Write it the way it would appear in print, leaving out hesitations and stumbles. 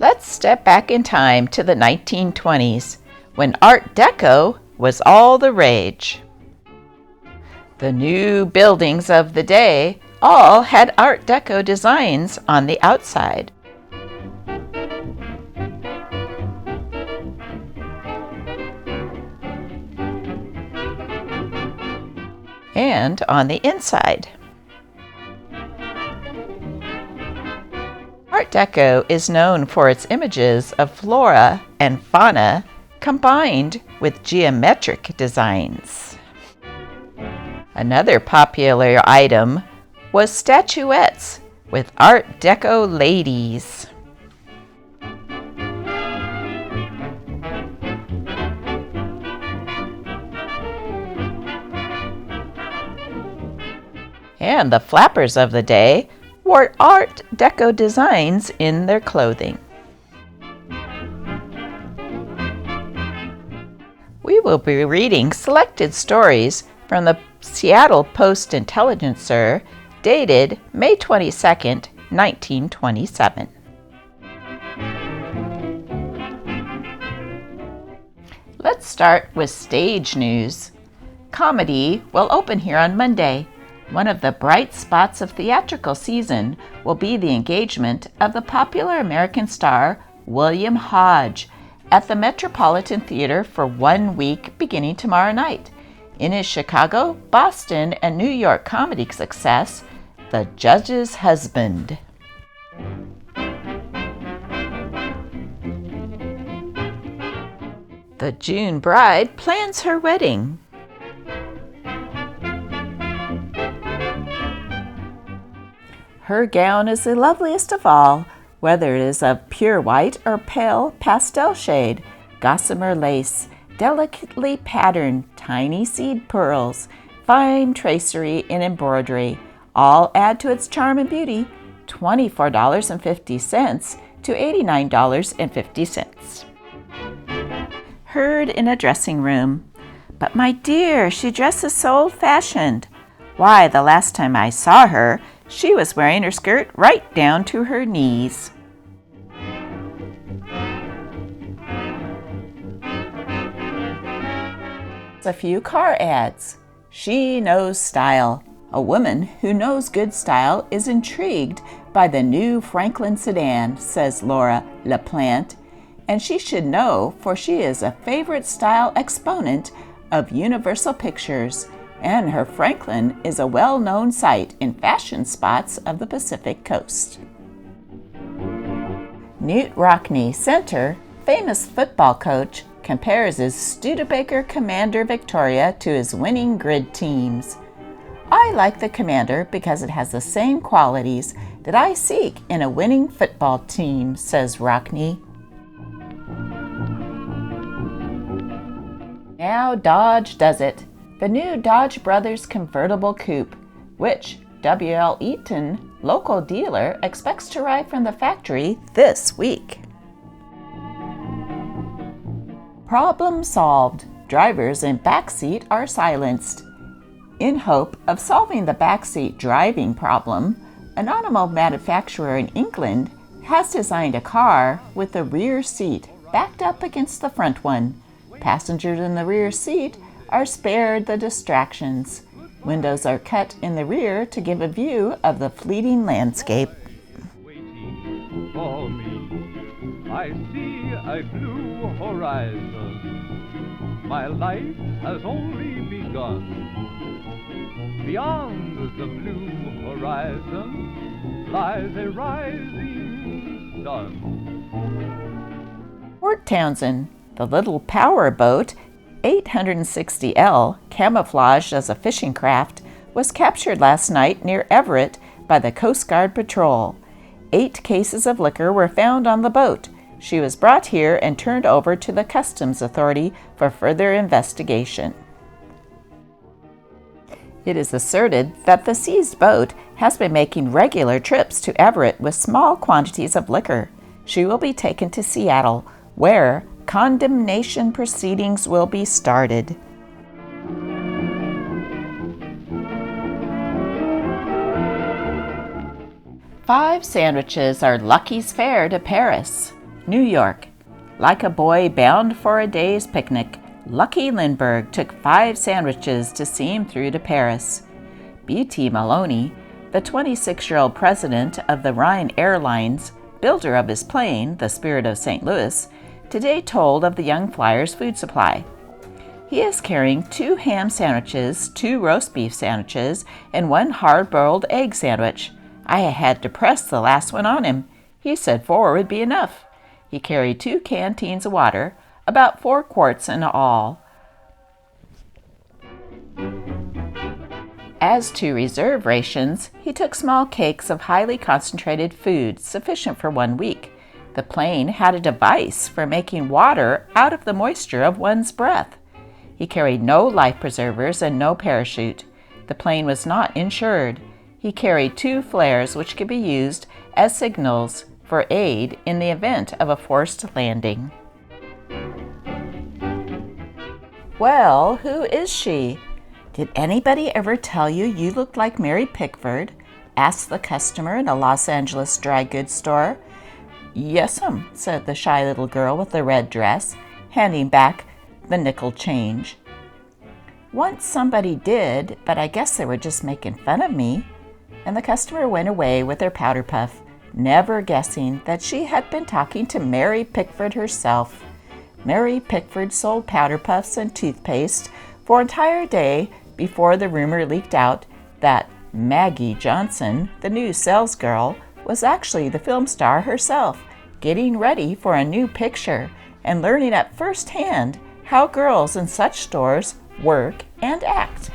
Let's step back in time to the 1920s, when Art Deco was all the rage. The new buildings of the day all had Art Deco designs on the outside. And on the inside. Art Deco is known for its images of flora and fauna combined with geometric designs. Another popular item was statuettes with Art Deco ladies. And the flappers of the day wore Art Deco designs in their clothing. We will be reading selected stories from the Seattle Post-Intelligencer dated May 22nd, 1927. Let's start with stage news. Comedy will open here on Monday. One of the bright spots of theatrical season will be the engagement of the popular American star William Hodge at the Metropolitan Theater for 1 week beginning tomorrow night. In his Chicago, Boston, and New York comedy success, The Judge's Husband. The June bride plans her wedding. Her gown is the loveliest of all, whether it is of pure white or pale pastel shade, gossamer lace, delicately patterned tiny seed pearls, fine tracery and embroidery, all add to its charm and beauty. $24.50 to $89.50. Heard in a dressing room. But my dear, she dresses so old-fashioned. Why, the last time I saw her, she was wearing her skirt right down to her knees. A few car ads. She knows style. A woman who knows good style is intrigued by the new Franklin sedan, says Laura LaPlante, and she should know, for she is a favorite style exponent of Universal Pictures, and her Franklin is a well-known sight in fashion spots of the Pacific Coast. Newt Rockne, center, famous football coach, compares his Studebaker Commander Victoria to his winning grid teams. I like the Commander because it has the same qualities that I seek in a winning football team, says Rockne. Now Dodge does it. The new Dodge Brothers Convertible Coop, which W.L. Eaton, local dealer, expects to arrive from the factory this week. Problem solved. Drivers in backseat are silenced. In hope of solving the backseat driving problem, an automobile manufacturer in England has designed a car with the rear seat backed up against the front one. Passengers in the rear seat are spared the distractions. Windows are cut in the rear to give a view of the fleeting landscape. Waiting for me, I see a blue horizon. My life has only begun. Beyond the blue horizon lies a rising sun. Port Townsend, the little power boat, 860L, camouflaged as a fishing craft, was captured last night near Everett by the Coast Guard Patrol. 8 cases of liquor were found on the boat. She was brought here and turned over to the Customs Authority for further investigation. It is asserted that the seized boat has been making regular trips to Everett with small quantities of liquor. She will be taken to Seattle, where condemnation proceedings will be started. Five sandwiches are Lucky's fare to Paris. New York. Like a boy bound for a day's picnic, lucky Lindbergh took 5 sandwiches to see him through to Paris. B.T. Maloney, the 26-year-old president of the Rhine Airlines, builder of his plane, the Spirit of St. Louis, today told of the young flyer's food supply. He is carrying 2 ham sandwiches, 2 roast beef sandwiches, and 1 hard-boiled egg sandwich. I had to press the last one on him. He said 4 would be enough. He carried 2 canteens of water, about 4 quarts in all. As to reserve rations, he took small cakes of highly concentrated food, sufficient for 1 week. The plane had a device for making water out of the moisture of one's breath. He carried no life preservers and no parachute. The plane was not insured. He carried 2 flares which could be used as signals for aid in the event of a forced landing. Well, who is she? Did anybody ever tell you you looked like Mary Pickford? Asked the customer in a Los Angeles dry goods store. Yes'm, said the shy little girl with the red dress, handing back the nickel change. Once somebody did, but I guess they were just making fun of me. And the customer went away with her powder puff, never guessing that she had been talking to Mary Pickford herself. Mary Pickford sold powder puffs and toothpaste for an entire day before the rumor leaked out that Maggie Johnson, the new salesgirl, was actually the film star herself, getting ready for a new picture and learning at first hand how girls in such stores work and act.